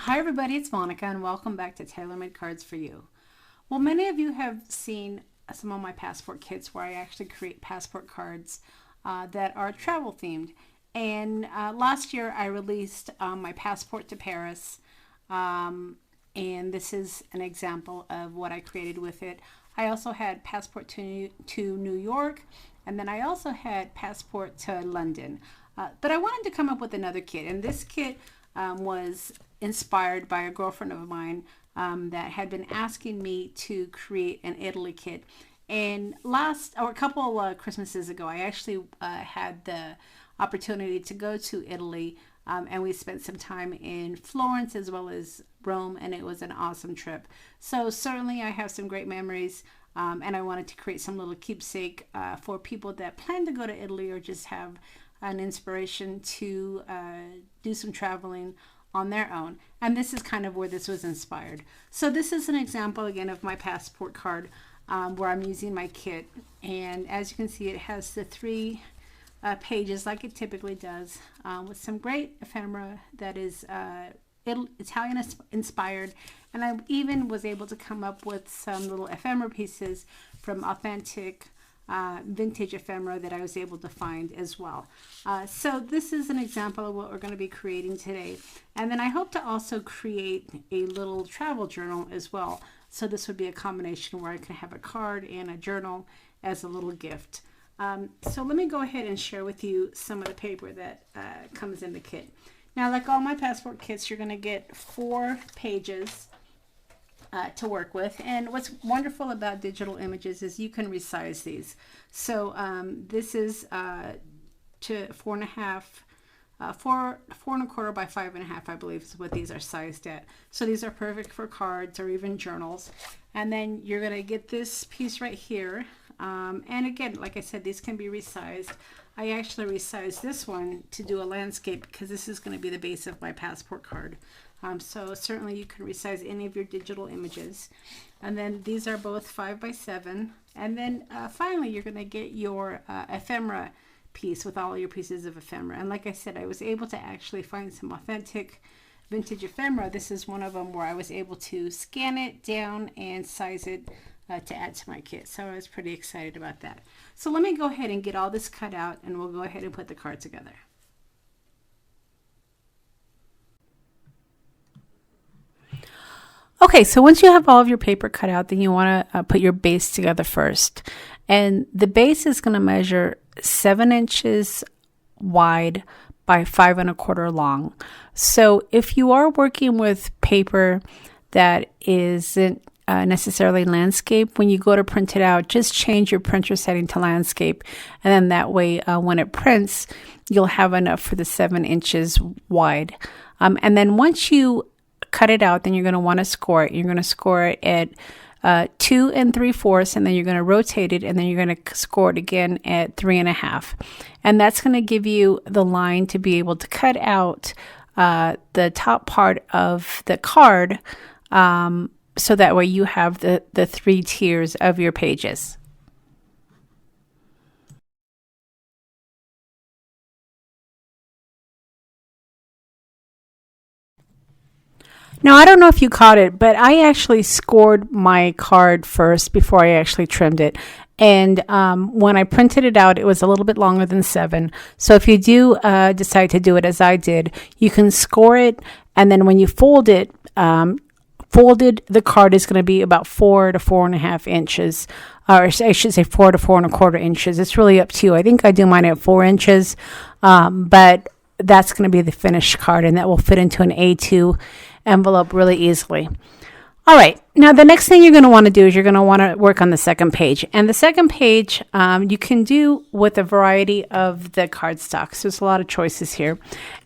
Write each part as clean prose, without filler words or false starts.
Hi everybody, it's Monica and welcome back to Taylor-Made Cards for You. Well, many of you have seen some of my passport kits where I actually create passport cards that are travel themed. And last year I released my passport to Paris, and this is an example of what I created with it. I also had passport to New York, and then I also had passport to London. But I wanted to come up with another kit, and this kit was inspired by a girlfriend of mine that had been asking me to create an Italy kit. And a couple Christmases ago, I actually had the opportunity to go to Italy, and we spent some time in Florence as well as Rome, and it was an awesome trip. So certainly I have some great memories, and I wanted to create some little keepsake for people that plan to go to Italy or just have an inspiration to do some traveling on their own. And this is kind of where this was inspired. So this is an example again of my passport card where I'm using my kit, and as you can see, it has the three pages like it typically does, with some great ephemera that is Italian inspired, and I even was able to come up with some little ephemera pieces from authentic vintage ephemera that I was able to find as well. So this is an example of what we're going to be creating today. And then I hope to also create a little travel journal as well. So this would be a combination where I can have a card and a journal as a little gift. So let me go ahead and share with you some of the paper that comes in the kit. Now, like all my passport kits, you're going to get 4 pages to work with, and what's wonderful about digital images is you can resize these. So this is to 4.5, 4.25 by 5.5, I believe is what these are sized at. So these are perfect for cards or even journals. And then you're going to get this piece right here, and again, like I said, these can be resized. I actually resized this one to do a landscape because this is going to be the base of my passport card. So certainly you can resize any of your digital images. And then these are both 5 by 7. And then finally you're going to get your ephemera piece with all your pieces of ephemera. And like I said, I was able to actually find some authentic vintage ephemera. This is one of them where I was able to scan it down and size it to add to my kit. So I was pretty excited about that. So let me go ahead and get all this cut out, and we'll go ahead and put the card together. Okay, so once you have all of your paper cut out, then you want to put your base together first. And the base is going to measure 7 inches wide by 5.25 long. So if you are working with paper that isn't necessarily landscape, when you go to print it out, just change your printer setting to landscape. And then that way, when it prints, you'll have enough for the 7 inches wide. And then once you cut it out, then you're going to want to score it. You're going to score it at 2 3/4, and then you're going to rotate it, and then you're going to score it again at 3.5. And that's going to give you the line to be able to cut out the top part of the card, so that way you have the 3 tiers of your pages. Now, I don't know if you caught it, but I actually scored my card first before I actually trimmed it. And when I printed it out, it was a little bit longer than 7. So if you do decide to do it as I did, you can score it. And then when you fold it, folded, the card is going to be about 4 to 4.5 inches. Or I should say 4 to 4.25 inches. It's really up to you. I think I do mine at 4 inches. But that's going to be the finished card, and that will fit into an A2 envelope really easily. All right, now the next thing you're going to want to do is you're going to want to work on the second page. And the second page you can do with a variety of the cardstocks. There's a lot of choices here.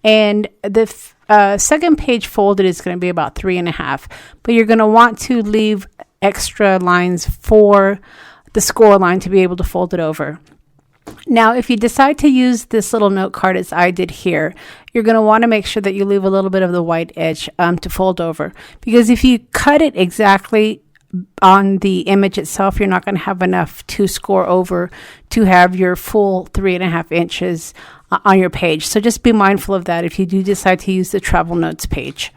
And the second page folded is going to be about 3.5, but you're going to want to leave extra lines for the score line to be able to fold it over. Now, if you decide to use this little note card as I did here, you're going to want to make sure that you leave a little bit of the white edge to fold over. Because if you cut it exactly on the image itself, you're not going to have enough to score over to have your full 3.5 inches on your page. So just be mindful of that if you do decide to use the travel notes page.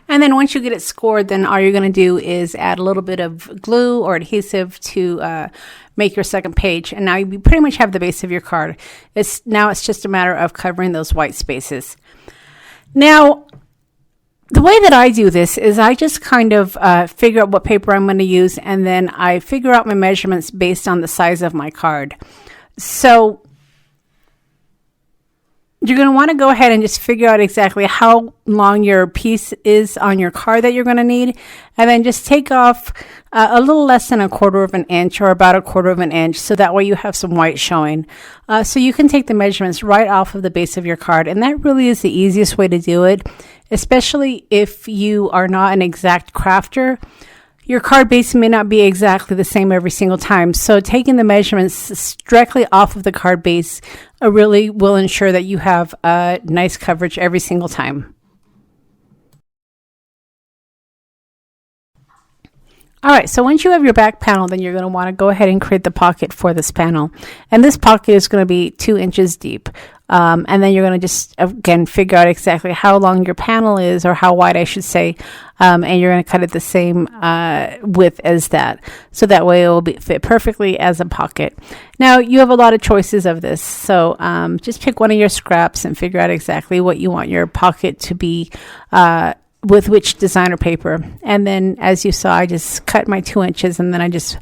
And then once you get it scored, then all you're going to do is add a little bit of glue or adhesive to make your second page. And now you pretty much have the base of your card. Now it's just a matter of covering those white spaces. Now, the way that I do this is I just kind of figure out what paper I'm going to use, and then I figure out my measurements based on the size of my card. So you're going to want to go ahead and just figure out exactly how long your piece is on your card that you're going to need, and then just take off a little less than 1/4 of an inch or about 1/4 of an inch, so that way you have some white showing. So you can take the measurements right off of the base of your card, and that really is the easiest way to do it, especially if you are not an exact crafter. Your card base may not be exactly the same every single time, so taking the measurements directly off of the card base really will ensure that you have nice coverage every single time. All right, so once you have your back panel, then you're going to want to go ahead and create the pocket for this panel. And this pocket is going to be 2 inches deep. And then you're going to just, again, figure out exactly how long your panel is, or how wide I should say, and you're going to cut it the same width as that. So that way it will fit perfectly as a pocket. Now, you have a lot of choices of this. So just pick one of your scraps and figure out exactly what you want your pocket to be with which designer paper. And then, as you saw, I just cut my 2 inches, and then I just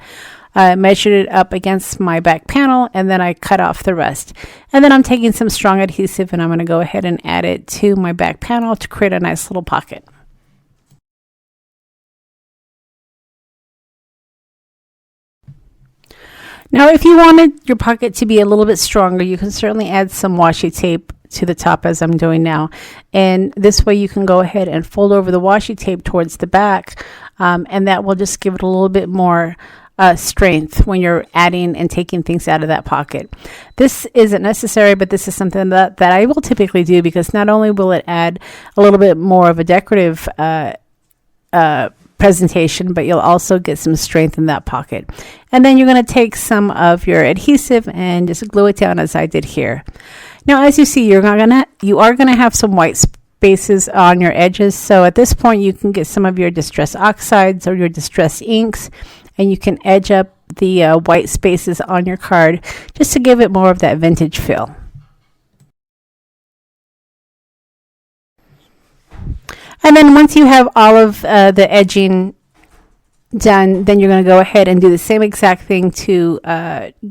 measured it up against my back panel, and then I cut off the rest. And then I'm taking some strong adhesive, and I'm going to go ahead and add it to my back panel to create a nice little pocket. Now, if you wanted your pocket to be a little bit stronger, you can certainly add some washi tape to the top, as I'm doing now. And this way you can go ahead and fold over the washi tape towards the back, and that will just give it a little bit more strength when you're adding and taking things out of that pocket. This isn't necessary, but this is something that I will typically do, because not only will it add a little bit more of a decorative presentation, but you'll also get some strength in that pocket. And then you're going to take some of your adhesive and just glue it down, as I did here. Now, as you see, you are going to have some white spaces on your edges. So at this point, you can get some of your distress oxides or your distress inks, and you can edge up the white spaces on your card just to give it more of that vintage feel. And then once you have all of the edging done, then you're going to go ahead and do the same exact thing to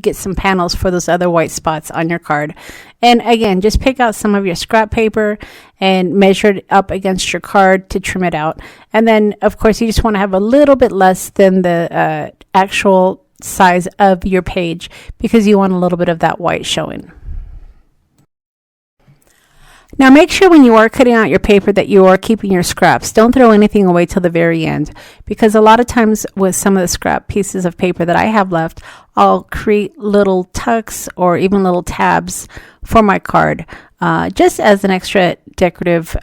get some panels for those other white spots on your card. And again, just pick out some of your scrap paper and measure it up against your card to trim it out. And then, of course, you just want to have a little bit less than the actual size of your page, because you want a little bit of that white showing. Now, make sure when you are cutting out your paper that you are keeping your scraps. Don't throw anything away till the very end, because a lot of times with some of the scrap pieces of paper that I have left, I'll create little tucks or even little tabs for my card, just as an extra decorative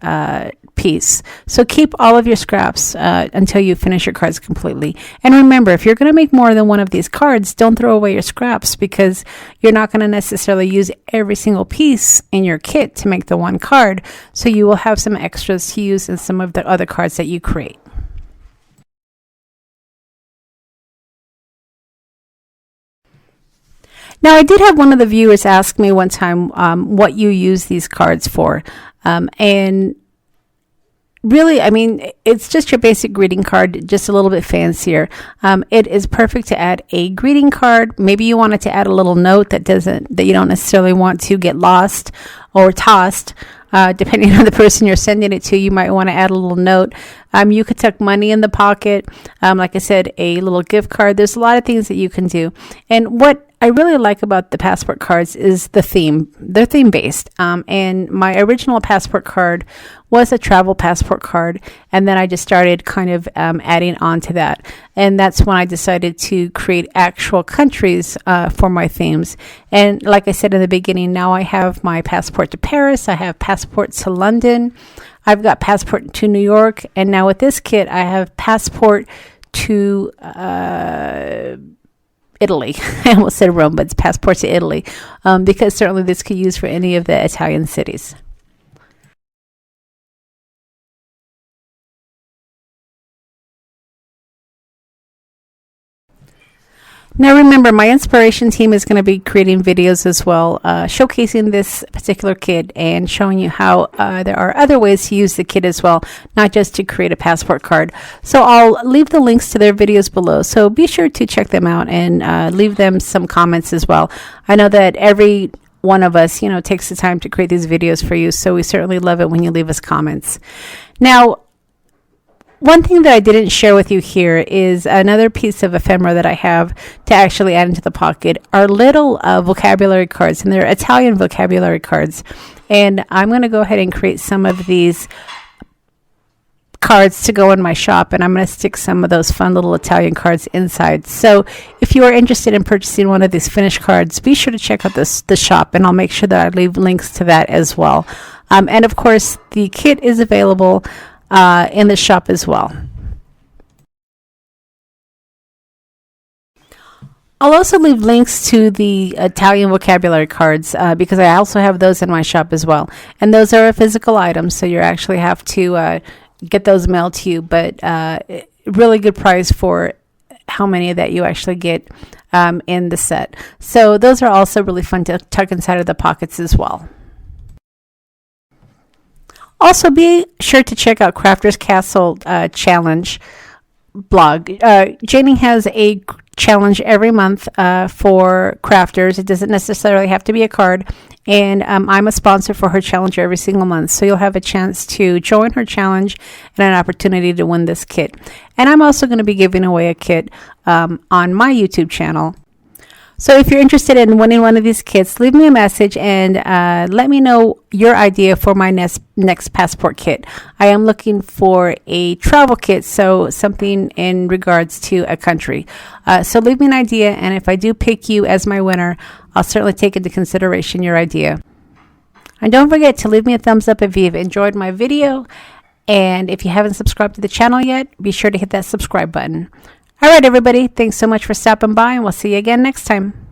piece. So keep all of your scraps until you finish your cards completely. And remember, if you're going to make more than one of these cards, don't throw away your scraps, because you're not going to necessarily use every single piece in your kit to make the one card. So you will have some extras to use in some of the other cards that you create. Now, I did have one of the viewers ask me one time what you use these cards for. And really, I mean, it's just your basic greeting card, just a little bit fancier. It is perfect to add a greeting card. Maybe you wanted to add a little note that you don't necessarily want to get lost or tossed. Depending on the person you're sending it to, you might want to add a little note. You could tuck money in the pocket. Like I said, a little gift card. There's a lot of things that you can do. And what I really like about the passport cards is the theme. They're theme based. And my original passport card was a travel passport card, and then I just started kind of adding on to that. And that's when I decided to create actual countries for my themes. And like I said in the beginning, now I have my passport to Paris, I have passport to London, I've got passport to New York, and now with this kit I have passport to Italy. I almost said Rome, but it's passport to Italy, because certainly this could use for any of the Italian cities. Now remember, my inspiration team is going to be creating videos as well, showcasing this particular kit and showing you how there are other ways to use the kit as well, not just to create a passport card. So I'll leave the links to their videos below, so be sure to check them out and leave them some comments as well. I know that every one of us, takes the time to create these videos for you, so we certainly love it when you leave us comments. Now, one thing that I didn't share with you here is another piece of ephemera that I have to actually add into the pocket are little vocabulary cards, and they're Italian vocabulary cards. And I'm going to go ahead and create some of these cards to go in my shop, and I'm going to stick some of those fun little Italian cards inside. So if you are interested in purchasing one of these finished cards, be sure to check out the shop, and I'll make sure that I leave links to that as well. And of course, the kit is available in the shop as well. I'll also leave links to the Italian vocabulary cards because I also have those in my shop as well. And those are a physical item, so you actually have to get those mailed to you. But really good price for how many that you actually get in the set. So those are also really fun to tuck inside of the pockets as well. Also, be sure to check out Crafter's Castle Challenge blog. Janie has a challenge every month for crafters. It doesn't necessarily have to be a card. And I'm a sponsor for her challenge every single month. So you'll have a chance to join her challenge and an opportunity to win this kit. And I'm also going to be giving away a kit on my YouTube channel. So if you're interested in winning one of these kits, leave me a message and let me know your idea for my next passport kit. I am looking for a travel kit, so something in regards to a country. So leave me an idea, and if I do pick you as my winner, I'll certainly take into consideration your idea. And don't forget to leave me a thumbs up if you've enjoyed my video. And if you haven't subscribed to the channel yet, be sure to hit that subscribe button. All right, everybody, thanks so much for stopping by, and we'll see you again next time.